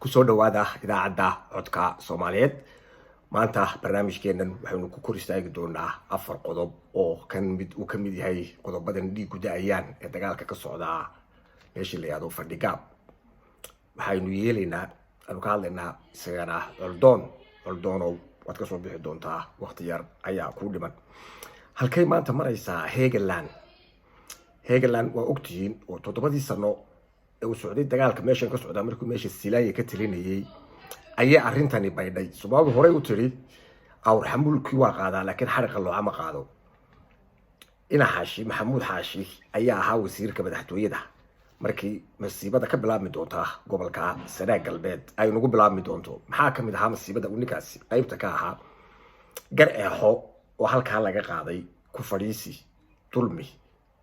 kusoo dhawaada idaacadda codka Soomaaliyeed maanta barnaamijkeenan waxaynu ku kor istaagi doonaa afar qodob oo ka mid yahay qodobadan dhiigu da'ayaan ee dagaalka ka socda meeshii la yiraahdo Fadhigaab waxaynu yeelaynaa aanu ka hadlaynaa isagana Coldoon waad ka soo bixi doontaa waqti yar ayaa ku dhiman halkay maanta maraysaa Hegeland waa ogtihiin oo 7 sano uu socday dagaalka meeshan ka socda markuu meesha Silaaya ka tilinayay ayaa arintani baydhay sabab hore u tiri awr xamulkii waa qaadaa laakiin xariqa loo ama qaado Maxamuud Xaashi ayaa ahaa wasiirka madaxtooyada markii masiibada ka bilaabmi doonta gobolka Sanaag Galbeed ay nagu bilaabmi doonto maxaa kamid ahaa masiibada uu ninkaasi qaybta ka ahaa gar eexo oo halka laga qaaday ku fadhiisi dulmi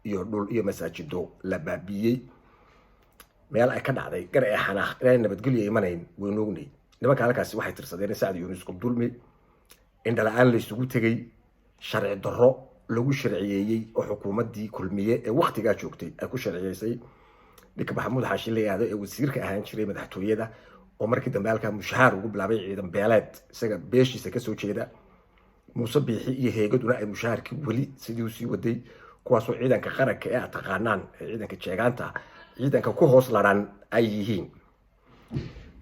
iyo dhul iyo masaajido la baabiyay meel ay ka dhacday gar eexana inay nabadgelyo imanayn waynu ognay nimanka halkaasi waxay tirsadeen Saad Yuunus Qudulmi indhalaan la isugu tagay sharci darro lagu sharciyeeyay oo xukuumadii kulmiye ee waqtiga joogtay ay ku sharciyeysay ninka Maxamuud Xaashi leeyahay ee wasiirka ahaan jiray madaxtooyada oo markii dambe halka mushaar ugu bilaabay ciidan beeleed isaga beeshiisa ka soo jeeda Muuse Biixi iyo Heegaduna ay mushaarkii wali sidii uu sii waday kuwaas oo ciidanka qaranka ee taqaanaan ciidanka jeegaanta ciidanka ku hoos laran ay yihiin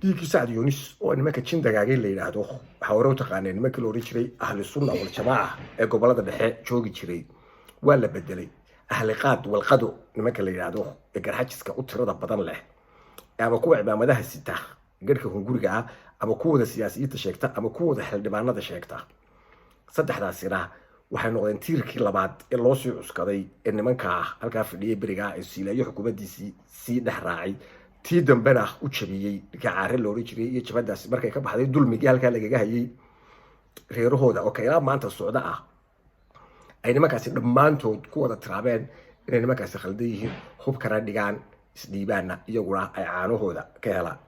dhiigii Saad Yuunus oo nimanka jindagaagay la yiraahdo waxa hore u taqaaneen nimanka loo oran jiray ahli sunna wal jamaa ee gobolada dhexe joogi jiray waa la bedelay ahli qaad wal qado nimanka la yiraahdo ee garxajiska u tirada badan leh ama kuwa ciidamadaha sita garka hunguriga ama kuwa siyaasiyiinta sheegta ama kuwa xildhibaanada sheegta saddexdaasina waxay noqdeen tiirkii labaad ee loo sii cuskaday ee nimanka halka fadhiyay bariga ee Silaaya xukuumaddiisii si dhaxraacay tii dambena u jabiyay gacaare loo jiray iyo jabadaas markay ka baxday dulmigii halka lagaga hayay reerahooda oo kayla maanta socda ay nimankaasi dhamaantood ku wada tiraabeen inay nimankaasi khaldan yihiin hub kara dhigaan isdhiibaana iyaguna ay caanahooda ka helaan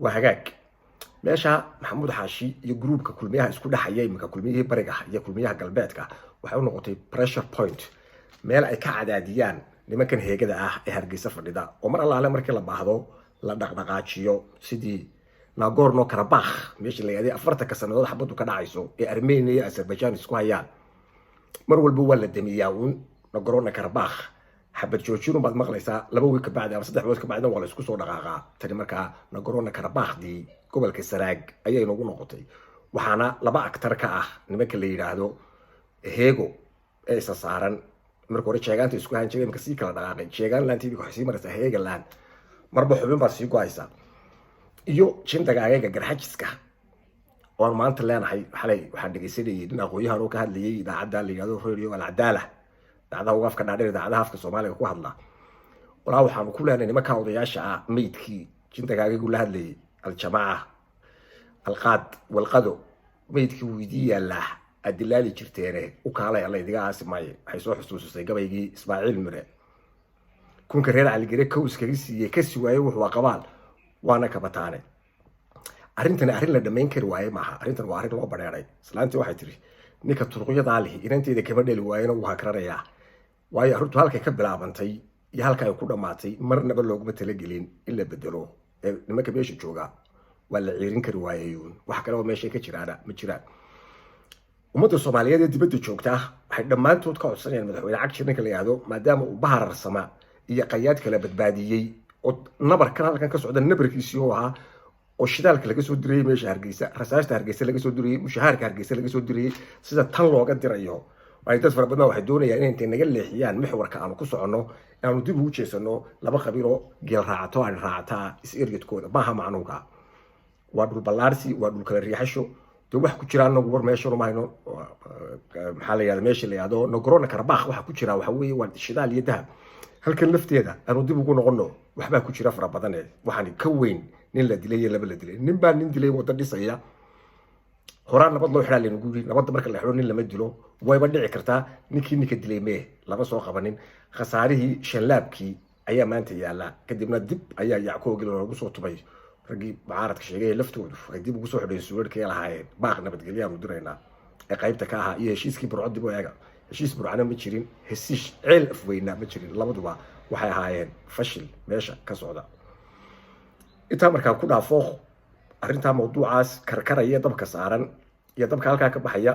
waa hagaag meesha Maxamuud Xaashi iyo groupka kulmiyaha isku dhaxayay imka kulmiyihii bariga iyo kulmiyaha galbeedka waxay u noqotay pressure point meel ay ka cadaadiyaan nimankan heegada ee Hargeysa fadhida oo mar allaale markii la baahdo la dhaqdhaqaajiyo sidii Nagorno-Karabakh meeshii la yiraahdo 40 sanadood xabadu ka dhacayso ee Armenia iyo Azerbaijan isku hayaan mar walba waa la damiyaa Nagorno-Karabakh xabad joojin baad maqlaysaa 2 week ka bacdi ama 3 week ka bacdi waa la isku soo dhaqaaqaa tani markaa Nagorno-Karabakh gobolka Sanaag ayay nagu noqotay waxaana 2 aktar ka nimanka la yiraahdo Heego ee saaran markii hore jeegaanta isku haan jiray markii kala dhaqaaqay jeegaan laantii ku xisii maraysa Heegaland marba xubin baa sii go'aysa iyo jindagaaga garxajiska oo maanta leenahay xalay waxaan dhageysanayay in aqooyahan oo ka hadlayay idaacadda la yiraahdo Radio Al-Adaala dacda uga afka dhaadheer idaacadaha afka Soomaaliga ku hadla walaa waxaan ku leenahay nimanka odayaasha meydkii jindagaaga la hadlayay الجماعة القاد والقدو ميدكي ويدي الله الدلالي جرتينه وكالا الله يديها عاصماي حيسو حسوسي قبيجي إسماعيل مرة كون كرير على الجري كوس كريسي يكسي واي وهو قبال وانا كبتاني أرنتنا أرن لدمين كرواي معها أرنتنا وأرن ما بريء سلامتي واحد تري نيك الطرقية عليه إن أنت إذا كبرت الواين وهكرريا واي أرد هالك كبل عبنتي يهالك يكون ماتي مرنا باللوج متلقلين إلا بدلوه nimanka meesha jooga waa la ciirin kari waayeen wax kale oo meesha ka jiraana ma jiraan ummadda Soomaaliyeed ee dibadda joogta waxay dhamaantood ka codsanayaan madaxweyne cagti ninka la yiraahdo maadaama uu baharar sama iyo qayaad kala badbaadiyay oo nabarkan halkan ka socda nabarkiisii oo ahaa oo shidaalka laga soo diray meesha Hargeysa rasaasta Hargeysa laga soo diray mushaharka Hargeysa laga soo diray sida tan looga dirayo ay dad fara badan waxay doonayaan inay naga leexiyaan mixwarka aan ku socono aanu dib u jeesano 2 qabiilo geel raacato aan raacata is-eryadkooda maaha macnuuga waa dhul ballaarsi waa dhul kala riixasho de wax ku jiraan nagu war meesha rumayno maxaa la yiraahdaa meesha la yiraahdo Nagorno-Karabakh waxa ku jira waxa weeye waa shidaal iyo dahab halkan lafteeda aanu dib ugu noqono waxba ku jira fara badan waxaan ka weyn nin la dilay laba la dilay nin baa nin dilay wada dhisaya horaan nabad loo xiraalay nugu nabad marka la xiro nin lama dilo wayba dhici kartaa ninkii ninka dilay lama soo qabanin khasaarihii shanlaabkii ayaa maanta yaala kadibna dib ayaa Yackoog lagu soo tubay ragii baaradka sheegay laftoodu ay dib ugu soo xidhay suudhkii lahaayeen baaq nabadgelyo aanu direynaa ee qaybta ka ahaa iyo heshiiskii burcad dib u eega heshiis burcana ma jirin heshiis ceel afweyna ma jirin labaduba waxay ahaayeen fashil meesha ka socda intaa markaa ku dhaafo arrintaa mawduucaas karkaraya dabka saaran iyo dabka halkaa ka baxaya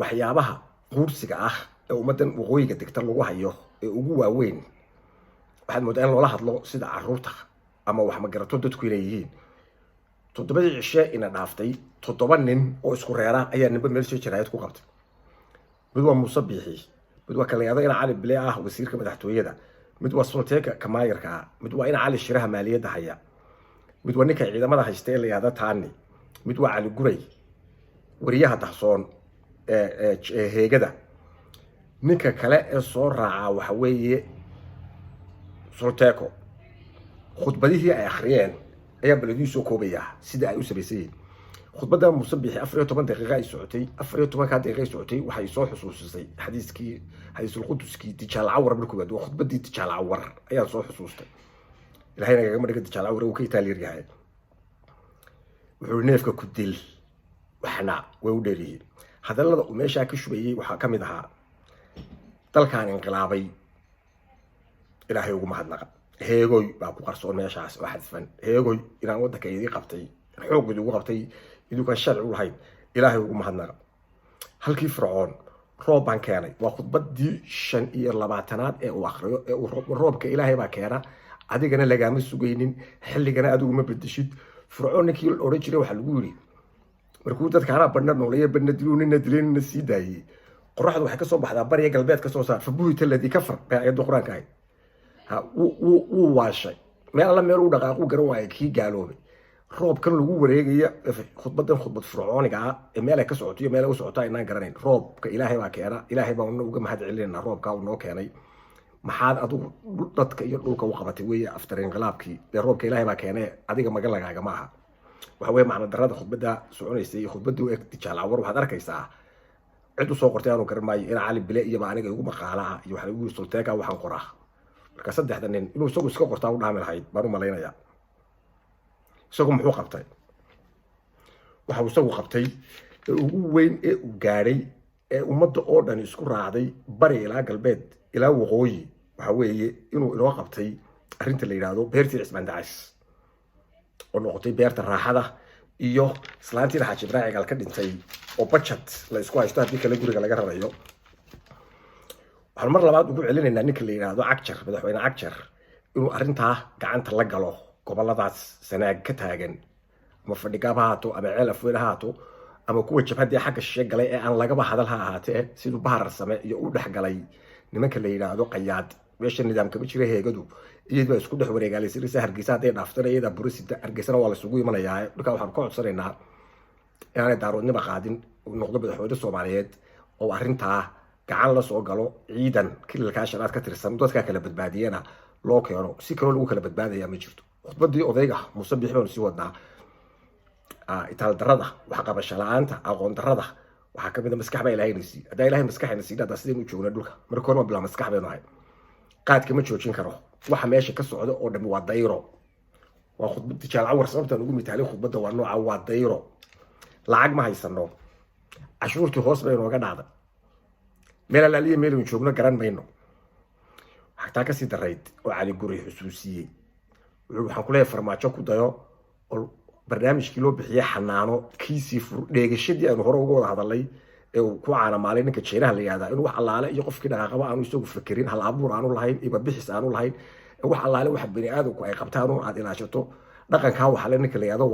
waxyaabaha quursiga ah ee ummadan waqooyiga degta lagu hayo ee ugu waaweyn waxaad moodaa in loola hadlo sida caruurta ama wax magarato dadku inay yihiin 7 cishe ina dhaaftay 7 nin oo isku reera ayaa ninba meel soo jiraayad ku qabtay mid waa Muuse Biixi mid waa kaleeyada ina Cali Bile ah wasiirka madaxtooyada mid waa Sulteeka Kamaayirka mid waa ina Cali Shiraha maaliyadda haya mid waa ninka ciidamada haysta ee la yiraahdo Taani mid waa Cali Guray wariyaha Dahsoon heegada ninka kale ee soo raaca waxa weeye Sulteeko khudbadihii ay akhriyeen ayaa baladii soo koobaya sida ay u sameeyeen khudbada Muuse Biixi 14 daqiiqo ay socotay 14 daqiiqo ay socotay waxay soo xusuusisay xadiisul quduskii Tijaal Cawar markuu waa khudbadii Tijaal Cawar ayaa soo xusuustay ilaahayna gaga madhiga Tijaal Cawar uu ka Italian yahay wuxuu neefka ku dil waxna way u dheeriyeen hadallada uu meesha ka shubayay waxa kamid ahaa dalkan inqilaabay ilaahay ugu mahadnaqa heegoy baa ku qarsoon meeshaas oo xadfan heegoy inaan wadanka idii qabtay xoogoodu ugu qabtay iduu ka sharci u lahayd ilaahay ugu mahadnaqa halkii fircoon roob baan keenay waa khudbadii 25aad ee uu akhriyo ee roobka ilaahay baa keena adigana lagama sugaynin xilligana adigu ma bedeshid fircoon ninkii oran jiray waxa lagu yiri markuu dadka ana badna nooleeyay badna diluunina dileena sii daayay qorraxdu waxay ka soo baxdaa bariga galbeed ka soo saar fabuhita ladii kafar ayadu quraanka ay uu waashay meel alla meel u dhaqaaqo garan waayay kii gaaloobay roobkan lagu wareegaya khudbad fircooniga ee meel ay ka socoto iyo meel ay u socoto inaan garanayn roobka ilaahay baa keena ilaahay baa uga mahad celinayna roobka uu noo keenay maxaad adigu dadka iyo dhulka u qabatay weeye after inqilaabkii ee roobka ilaahay baa keenay adiga maga lagaaga maaha waxa weeye macna darada khudbada soconaysay iyo khudbadu ee Tijaal Cawar waxaad arkaysaa cid u soo qortay aanu garan maayo in Cali Bile iyo aniga ugu maqaalaha iyo waxa ugu Sulteeka waxaan qoraa marka saddexdan nin inuu isagu iska qortaa u dhaamil hayd baan u maleynaya isagu muxuu qabtay waxa uu isagu qabtay ugu weyn ee uu gaaray ee ummadda oo dhan isku raacday bari ilaa galbeed ilaa waqooyi waxa weeye inuu inoo qabtay arrinta la yiraahdo beertii Cismaan Dacays oo noqotay beerta raaxada iyo islaantii Xaaji Ibraahim gal ka dhintay oo budget la isku haysto hadii kale guriga laga rarayo waxaan mar labaad ugu celinaynaa ninka la yiraahdo Cagjar madaxweyne Cagjar inuu arrinta gacanta la galo goboladaas sanaag ka taagan ama fadhigaaba haato ama ceel afweyn haato ama kuwa jabhadii xagga shishe galay ee aan lagaba hadal ha ahaatee siduu bahar same iyo u dhex galay nimanka la yiraahdo qayaad meesha nidaamka jira heegadu iyadoo isku dhex wareegaalaysiisa Hargeysa hadii dhaaftanayada burisida Hargeysana waa la isugu imanayaa marka waxaan ku codsanaynaa inaanay daaroodnimo qaadin noqdo madaxweyne Soomaaliyeed oo arrinta gacan la soo galo ciidan kilalka sharaad ka tirsan dadka kala badbaadiyana loo keeno si kale lagu kala badbaadaya ma jirto khudbadii odayga Muuse Biixi baan sii wadnaa itaal darada waxa qabasho la'aanta aqoon darada waxa kamid ah maskax baa ilaahaynaysi hadaa ilaahay maskaxayna siidada sideen u joogna dhulka marka hore bila maskax baynu ahay qaadka ma joojin karo waxa meesha ka socdo oo dhan waa dayro waa khudbad Tijaal Cawar sababtan ugu mitaalay khudbada waa nooca waa dayro lacag ma haysano cashuurtii hoos bay nooga dhacday meel alaaliye meel uu joogno garan mayno xataa ka sii darayd oo Cali Guray xusuusiyay waxaan ku leeyahay farmaajo ku dayo oo barnaamijkii loo bixiyay xanaano kiisii dheegashadii aan hore uga wada hadalay ee uu ku caana maalin ninka jeeraha la yiraahdo inuu wax allaale iyo qofkii dhaqaaqaba aanu isagu fakirin hal abuur aanu lahayn iba bixis aanu lahayn wax allaale wax bini aadamku ay qabtaan oo aad ilaashato dhaqanka waxa la ninka la yiraahdo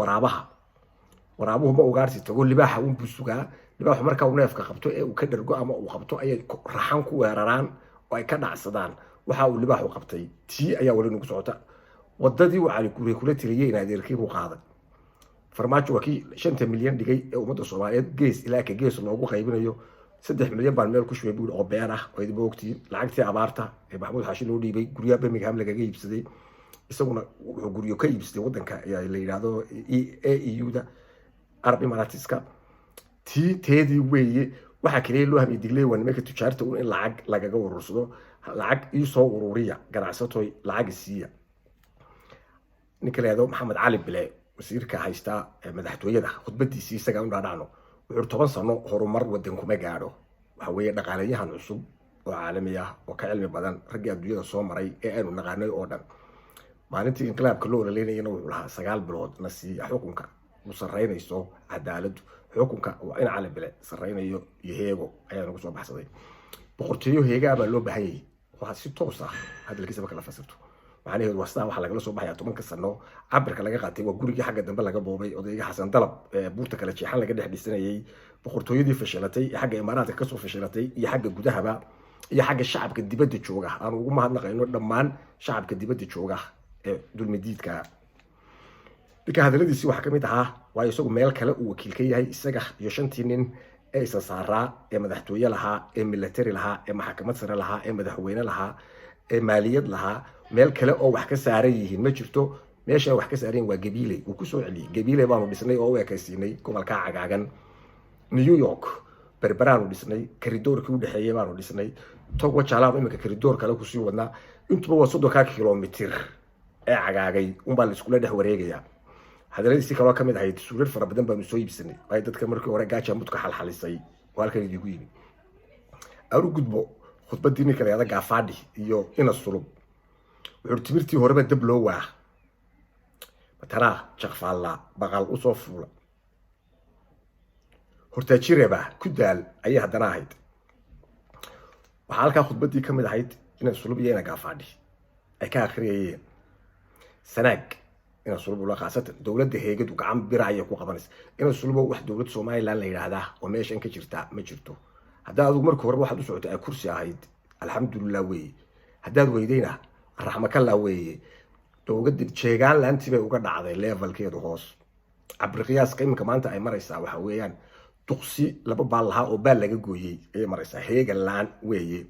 waraabuhu ma ugaarsi tago libaaxa uu busugaa libaaxu marka uu neefka qabto ee uu ka dhargo ama uu qabto ayay raxan ku weeraraan oo ay ka dhacsadaan waxa uu libaaxu qabtay tii ayaa wali nagu socota wadadii uu Cali Guray kula tiriyay in adeerkii ku qaaday farmaajo wakii 5 milyan dhigay ee ummadda Soomaaliyeed gees ilaa ka gees loogu qaybinayo 3 milyan baan meel ku shubay buur oo been ah oo idin boogtiin lacagtii abaarta ee Maxamuud Xaashi loo dhiibay guriga Birmingham lagaga iibsaday isaguna wuxuu guriyo ka iibsaday wadanka ayaa la yiraahdo EU-da Arab Emirateska teedii weeye waxa kale loo hamay diglay waan meeka tujaarta in lacag lagaga urursado lacag ii soo ururiya ganacsatooy lacag siiya ninka la yiraahdo Maxamed Cali Bile wasiirka haysta madaxtooyada khudbadiisii isaga u dhaadhacno wuxuu 10 sano horumar wadan kuma gaadho waxa weeye dhaqaalayahan cusub oo caalami ah oo ka cilmi badan ragga adduunyada soo maray ee aanu naqaanay oo dhan maalintii inqilaabka loo ololeynayana wuxuu lahaa 9 bilood na siiya xukunka u sarreynayso cadaaladu xukunka waa in Cali Bile sarreynayo iyo heego ayaa nagu soo baxsaday boqortooyo heega baa loo baahan yahay waxa si toos ah hadalkiisa marka la fasirto macnaheedu waa waxa lagala soo baxaya 10 sano cabirka laga qaatay waa gurigii xagga dambe laga boobay odayga Xasan Dalab buurta kala jeexan laga dhex dhisanayay boqortooyadii fashilatay xagga imaaraadka ka soo fashilatay iyo xagga gudahaba iyo xagga shacabka dibadda jooga aan ugu mahadnaqayno dhammaan shacabka dibadda jooga ee dulmidiidka dadka hadaladiisi waxa kamid ahaa waa isagu meel kale uu wakiil ka yahay isaga iyo 5 nin ee isa saaraa ee madaxtooye lahaa ee military lahaa ee maxkamad sare lahaa ee madaxweyne lahaa ee maaliyad lahaa meel kale oo wax ka saaran yihiin ma jirto meesha wax ka saareen waa Gabiley uu ku soo celiyay Gabiley baanu dhisnay oo weekaysiinay gobolka cagaagan New York berberaanu dhisnay koridoorkii u dhaxeeyay baanu dhisnay togo jalaab imika koridoor kale ku sii wadnaa intuba waa 30 kilomitir ee cagaagay baa la isku dhex wareegaya hadaladiisi kale kamid ahayd suurad fara badan baanu soo iibsanay ay dadka markii hore gaaja mudka xalxalisay halkan idigu yimi aru gudbo khudbadii ninka leeyahay Gaafadhi iyo ina sulub wuxuu timirtii horeba dab loo waa matara jaqfaala baqal u soo fuula horta jireba ku daal ayay hadana ahayd waxa halka khudbadii kamid ahayd ina sulub iyo ina Gaafadhi ay ka akhriyeen sanaag ina sulub la qaasatan dawladda heegad u gacan biraya ku qabanaysa ina sulub wax dawlad Soomaaliland la yiraahdaa oo meeshan ka jirta ma jirto hadaa adigu markii hore waxaad u socotay ay kursi ahayd alxamdulillah way hadaad weydayna raxmakallah way dawladda jeegaan laantii bay uga dhacday levelkeedu hoos abriqiyaas qiimka maanta ay maraysaa waxa weeyaan duqsi laba baal lahaa oo baal laga gooyay ay maraysaa heega laan weeye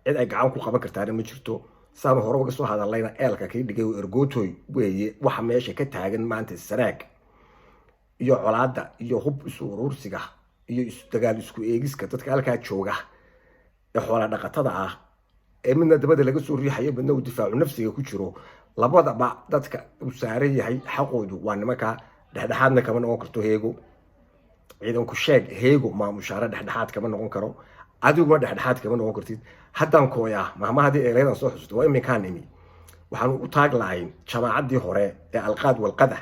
cid ay gacan ku qaban kartaa ma jirto saan hore uga soo hadallayna eelka ka dhigay ergootoy weeye waxa meesha ka taagan maanta sanaag iyo colaada iyo hub isu urursiga iyo dagaal isku eegiska dadka halka jooga ee xoolo dhaqatada ah ee midna dabada laga soo riixayo midna uu difaacu nafsiga ku jiro labadaba dadka uu saaran yahay xaqoodu waa nimanka dhexdhexaadna kama noqon karto heego ciidan ku sheeg heego maamushaara dhexdhexaad kama noqon karo adiguna dhexdhexaad kama noqon kartid haddaan kooya mahmahadii eeleedan soo xusto waa iminkaan imi waxaan u taag lahayn jamaacadii hore ee alqaad walqada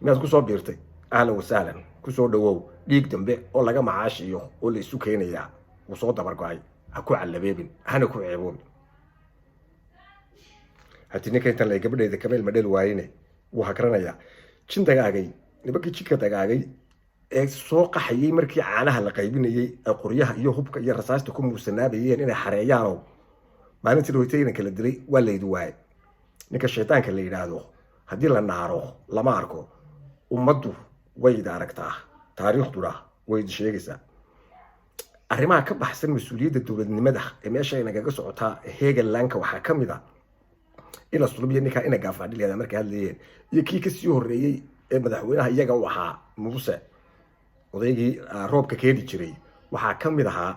miyaad ku soo biirtay ahlan wasahlan ku soo dhawow dhiig dambe oo laga macaashiyo oo la isu keenaya uu soo dabargo'ay ha ku calabeebin hana ku ceeboobin haddii ninka intan lay gabadheeda kameel madhel waayine wuu hakranaya jin dagaagay nimankii jinka dagaagay ee soo qaxayay markii caanaha la qaybinayay ee qoryaha iyo hubka iyo rasaasta ku muusanaabayeen inay xareeyaan maalintii waytayna kala dilay waa leedu waay ninka shaytaanka la yiraahdo hadii la naaro lama arko ummadu way aragtaa taariikhduna way sheegaysaa arrimaha ka baxsan mas'uuliyadda dawladnimada ee meesha ay naga socotaa heegalanka waxa kamid ah ila sulbiya ninka ina Gaafadhi leeyahay markay hadlayeen iyo kii ka sii horeeyay ee madaxweynaha iyaga u ahaa Muuse odaygii roobka keedi jiray waxa kamid ahaa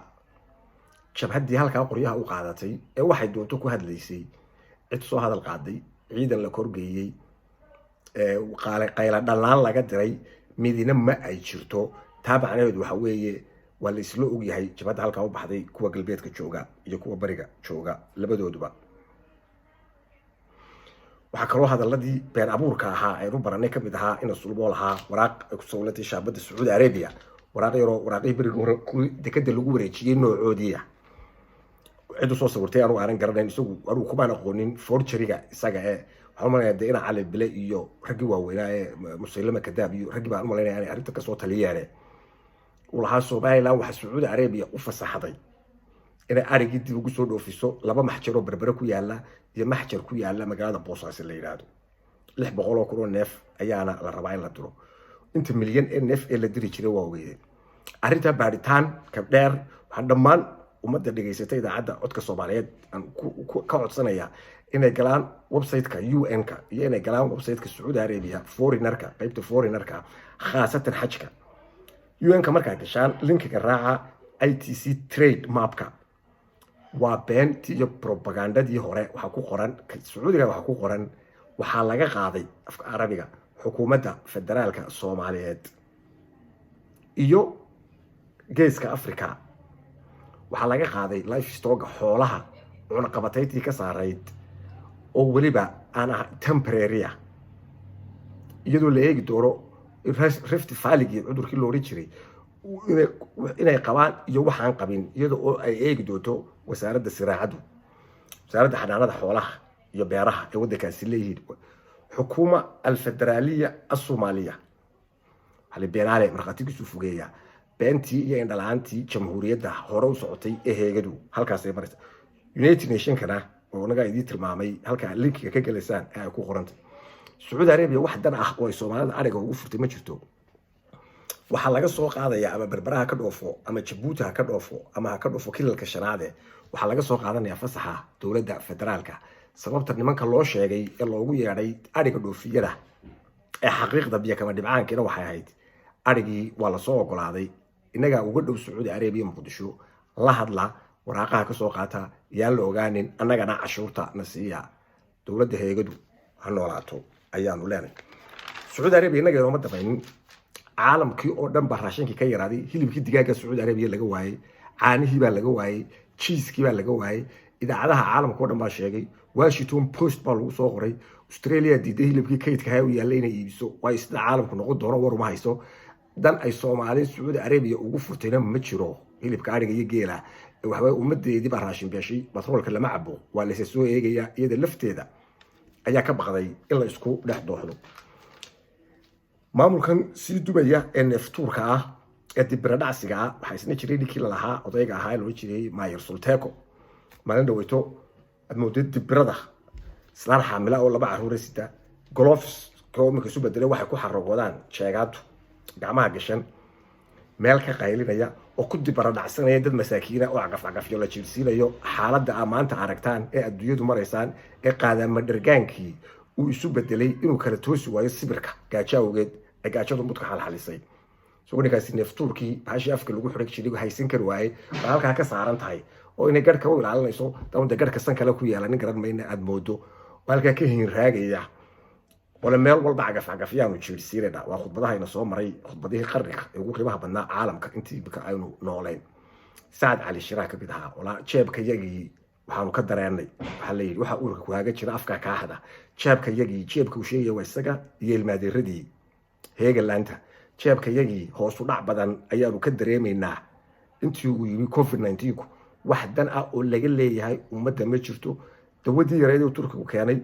jabhadii halka qoryaha u qaadatay ee waxay doonto ku hadlaysay cid soo hadal qaaday ciidan la korgeeyay ee qayla dhalaan laga diray midina ma ay jirto taabacneedu waxa weeye waa la isla og yahay jabhada halka u baxday kuwa galbeedka jooga iyo kuwa bariga jooga labadooduba waxa kaloo hadaladii been abuurka ahaa ay baranay kamid ahaa in sulbo lahaa waraaq ku sawlatay shaabada Saudi Arabia waraaqii bariga hore ku dekada lagu wareejiyay noocoodiya cid soo sawirtay aanu aran garanayn isagu aanu kuma aqoonin forgeryga isaga ee waxa malaynayaa in Cali Bile iyo ragii waaweynaa ee Muslima Kadaab iyo ragii baan malaynayaa in arrinta ka soo taliyeen ulaha Soomaaliland waxa Saudi Arabia u fasaxday inay arigii dib ugu soo dhoofiso laba maxjar oo berbera ku yaala iyo maxjar ku yaala magaalada Boosaaso la yiraahdo 600 kun oo neef ayaana la rabaa in la diro inta milyan ee neef ee la diri jiray waa weeyeen arrinta baaritaan ka dheer waxaan dhammaan ummadda dhageysatay idaacadda codka Soomaaliyeed aan ka codsanaya inay galaan website-ka UN-ka iyo inay galaan website-ka Saudi Arabia foreigner-ka qaybta foreigner-ka khaasatan xajka UN-ka markaa gashaan linkiga raaca ITC trade map-ka waa beentii iyo propagandadii hore waxa ku qoran Sacuudiga waxa ku qoran waxa laga qaaday afka Arabiga xukuumadda federaalka Soomaaliyeed iyo geeska Afrika waxa laga qaaday livestock xoolaha cunaqabatayntii ka saarayd oo waliba أنا temporary iyadoo la eegi doono Rift Valley cudur kii loo rijiray inay qabaan iyo waxaan qabin iyadoo ay eegi doonto wasaaradda siraacadu wasaaradda xanaanada xoolaha iyo beeraha ee waddankaasi leeyihiin xukuuma alfederaaliya asoomaaliya hal beeraale marqatigiisu fugeeya beentii iyo indhalaantii jamhuuriyadda hore u socotay ee heegadu halkaas ay maraysa United Nations kana oo naga idin tilmaamay halka linkiga ka galeysaan ay ku qorantay Saudi Arabia wax dan ah oo Soomaalida ariga ugu furtay ma jirto waxa laga soo qaadaya ama berberaha ka dhoofo ama Djibouti ka dhoofo ama ka dhoofo kilalka shanaade waxa laga soo qaadanaya fasaxa dawladda federaalka sababta nimanka loo sheegay ee loogu yeeray ariga dhoofiyada ee xaqiiqda biyo kama dhibcaankiina waxay ahayd arigii waa la soo ogolaaday inaga uga dhow Saudi Arabia Muqdisho la hadla waraaqaha ka soo qaata yaan la ogaanin annagana cashuurta nasiya dawladda heegadu ha noolaato ayaanu leenahay Saudi Arabia inaga uma dabaynin caalamkii oo dhan ba raashinkii ka yaraaday hilibkii digaaga Saudi Arabia laga waayay caanihii baa laga waayay cheese-kii baa laga waayay idaacadaha caalamka oo dhan baa sheegay Washington Post baa lagu soo qoray Australia diiday hilibkii kaydka hay u yaalay inay iibiso way sida caalamku noqon doono war uma hayso dan ay Soomaali Saudi Arabia ugu furtayna ma jiro hilibka ariga iyo geela waxba ummadeedii baa raashin beeshay batroolka lama cabo waa la soo eegaya iyada lafteeda ayaa ka baqday in la isku dhex dooxdo maamulkan si dubaya ee neeftuurka ah ee dibradacsiga ah waxa isna jiray ninkii la lahaa odayga ahaa loo jiray Mayer Sulteko maalin dhaweyto admoodid dibrada islaan xaamila oo laba caruur sida gloves koomika soo bedelay waxay ku xarrogodaan jeegaadu gacmaha gashan meel ka qaylinaya oo ku dibradacsanaya dad masaakiina oo cagaf-cagafyo la jiirsiinayo xaaladda amaanta aragtaan ee adduunyadu maraysaan ee qaadama dhargaankii uu isu bedelay inuu kala toosi waayo sibirka gaajawgeed ay gaajadu mudka xalxalisay soo ninkaasi neeftuurkii baashi afka lagu xirag jiray haysan kar waayay halka ka saaran tahay oo inay garka u ilaalinayso dawladda garka san kale ku yeelan garan mayna aad moodo halka ka hin raagaya wala meel walba cagaf-cagafyaanu jiirsiinayna waa khudbadaha ina soo maray khudbadihii qarniga ee ugu qiimaha badnaa caalamka intii bika aynu nooleen Saad Ali Shiraak ka bidaha wala jeebka yagii waxaanu ka dareenay waxa la yiri waxa urka ku haaga jira afka ka hada jeebka yagii jeebka uu sheegay waa isaga iyo ilmaadeeradii heegalaanta jeebka yagii hoos u dhac badan ayaanu ka dareemaynaa intii uu yiri COVID-19 ku wax dan ah oo laga leeyahay ummadda ma jirto dawadii yareedo Turkigu keenay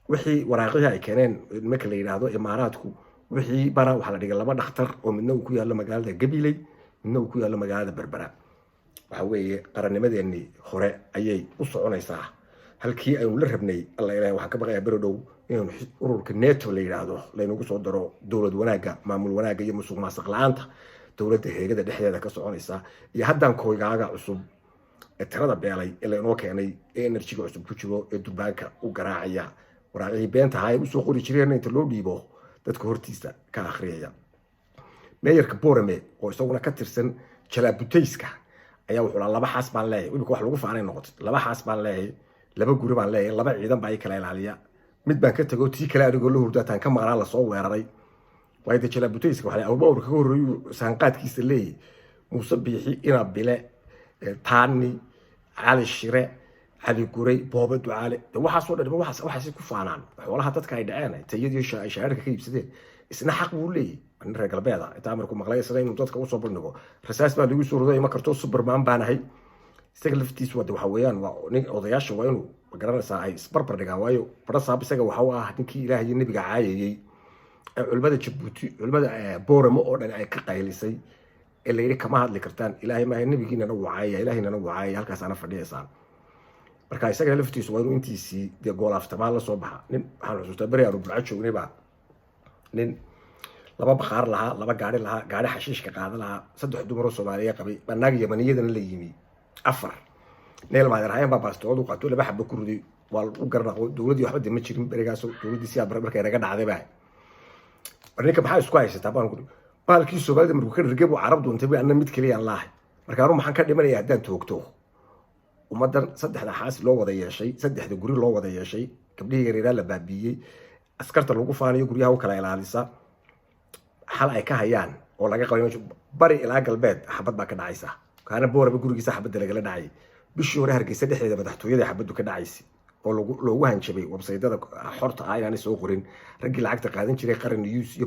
wixii waraaqihii ay keeneen marka la yiraahdo imaaraadku wixii bara waxa la dhigay laba dhakhtar oo midna uu ku yaalo magaalada Gabiley midna uu ku yaalo magaalada Berbera waxa weeye qarannimadeennii hore ayay u soconaysaa halkii aynu la rabnay alla ilaahay waxa ka baqaya baro dhow inuu ururka NATO la yiraahdo laynagu soo daro dawlad wanaaga maamul wanaaga iyo musuqmaasuq la'aanta dawladda heegada dhexdeeda ka soconaysa iyo haddaan kooygaaga cusub tirada beelay ee laynoo keenay ee enerjiga cusub ku jiro ee durbaanka u garaacaya waraaqihii beenta ahaa ee usoo qori jireen inta loo dhiibo dadka hortiisa ka akhriyaya meeyarka Boorame oo isaguna ka tirsan Jalabuteyska ayaa wuxuu laba xaas baan leeyahay wixii wax lagu faanay noqotay laba xaas baan leeyahay laba guri baan leeyahay laba ciidan baa ay kala ilaaliya mid baan ka tago tii kale anigoo la hurdaataan ka maqnaa la soo weeraray way de Jalabuteyska waxa ay Abuur ka horeeyo saanqaadkiisa leeyahay Muuse Biixi ina bile taani Ali Shire Ali Guray Booba Ducaale waxa soo dhadhimo waxa ku faanaan xoolaha dadka ay dhaceen tayadii shaacirka ka iibsadeen isna xaq uu leeyahay in reer galbeeda inta amarku maqlay sida inuu dadka u soo bandhigo rasaas baa lagu soo roday ma karto Superman baan ahay isaga laftiisu waxa weeyaan waa nin odayaasha waa inuu garanaysaa ay isbarbar dhigaan waayo barasaab isaga waxa uu ah ninkii Ilaahay iyo nabiga caayayay culimada Djibouti culimada Booramo oo dhan ay ka qaylisay ee la yiri kama hadli kartaan Ilaahay ma nabigiina uu caayay Ilaahayna uu caayay halkaas ana fadhiyaysan marka isaga laftiisu waa inuu intiisii de gool aftamaan la soo baxa nin waxaan xusuustaa bari aanu bulca joognay baa nin laba baqaar lahaa laba gaari xashiishka qaada lahaa saddex dumar oo Soomaaliya qabay banaag Yamaniyadana la yimi afar neel maadir hayaan baa baastoodu qaato laba xabba ku ruday waa u garnaqo dawladii waxba dima jirin barigaas dawladii si abar markay naga dhacday baa barnaamijka maxaa isku haysataa baan ku baalkii Soomaalida markuu ka dhigay buu Carab doontay baa mid kaliya Allah marka aanu maxaan ka dhimanayaa haddaan toogto ummadan saddexda xaas loo wada yeeshay saddexda guri loo wada yeeshay gabdhihii yaryar la baabiyay askarta lagu faanayo guryaha u kala ilaalisa hal ay ka hayaan oo laga qabanay bari ilaa galbeed xabad baa ka dhacaysa kaana Booraba gurigiisa xabad laga dhacay bishii hore Hargeysa dhexdeeda madaxtooyada xabadu ka dhacaysay oo loogu hanjabay websaydyada xorta ah inaanay soo qorin raggii lacagta qaadan jiray qaran news iyo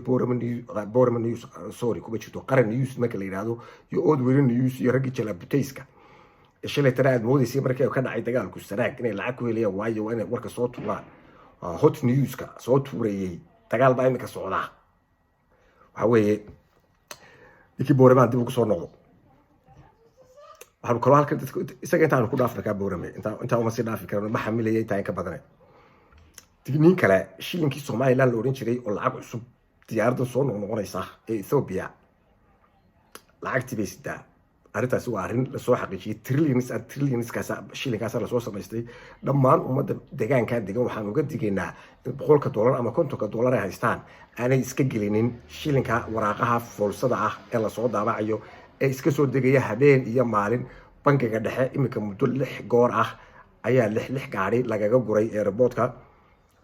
Boorama news sorry kuma jirto qaran news marka la yiraahdo iyo Oodweyne news iyo raggii jalabuteyska shalay tara aad moodaysay markii ka dhacay dagaalku Sanaag inay lacag ku helayaan waayo inay warka soo tuuraan hot newska soo tuurayay dagaal baa imika socdaa waxa weeye ikii Boorama dib ugu soo noqdo waxaan kala halka dadka isaga intaan ku dhaafna ka Boorama inta uma sii dhaafi karno ma xamilayay inta ka badan digniin kale shilinkii Soomaaliland la oran jiray oo lacag cusub diyaarada soo noqonaysa ee Ethiopia lacagtii bay sidaa arrintaasi waa arrin la soo xaqiijiyay trillions kaas shilinkaas la soo samaystay dhammaan ummadda deegaanka degan waxaan uga digaynaa in $100 ama $50 ay haystaan aanay iska gelinin shilinka waraaqaha foolsada ah ee la soo daabacayo ee iska soo degaya habeen iyo maalin bangiga dhexe imika muddo 6 goor ah ayaa 6 gaari lagaga guray airportka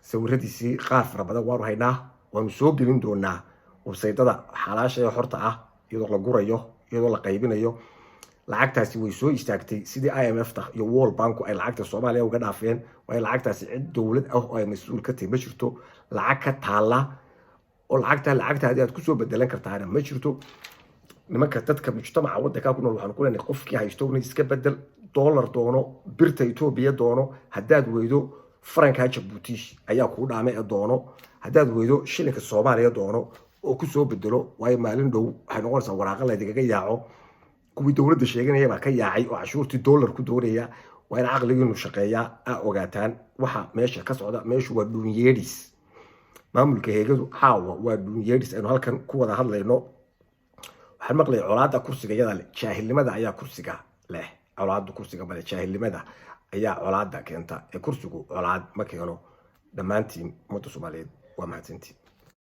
sawiradiisii qaar fara badan waan haynaa waan soo gelin doonaa websaydyada xalaasha ee xorta ah iyadoo la gurayo iyadoo la qaybinayo lacagtaasi way soo istaagtay sidii IMF-ta iyo World Bank ay lacagta Soomaaliya uga dhaafeen way lacagtaasi cid dawlad ah oo ay mas'uul ka tahay ma jirto lacag ka taala oo lacagtaadi aad ku soo bedelan kartaa ma jirto nimanka dadka mujtamaca waddanka ku nool waxaan ku leenahay qofkii haysto inuu iska bedel dollar doono birta Ethiopia doono haddaad weydo franka Djibouti ayaa ku dhaamay doono haddaad weydo shilinka Soomaaliya doono oo ku soo bedelo way maalin dhow waxay noqonaysaa waraaqa la digaga yaaco kuwii dawladda sheeganaya baa ka yaacay oo cashuurtii dollar ku doonaya waa in aqligiinu shaqeeyaa ogaataan waxa meesha ka socda meeshu waa dhunyeedis maamulka heegadu caawa waa dhunyeedis aynu halkan ku wada hadlayno waxaan maqlay colaada kursiga yada leh jaahilnimada ayaa kursiga leh colaada kursiga bale jaahilnimada ayaa colaada keenta ee kursigu colaad ma keeno dhammaantiin ummadda Soomaaliyeed waa mahadsantiin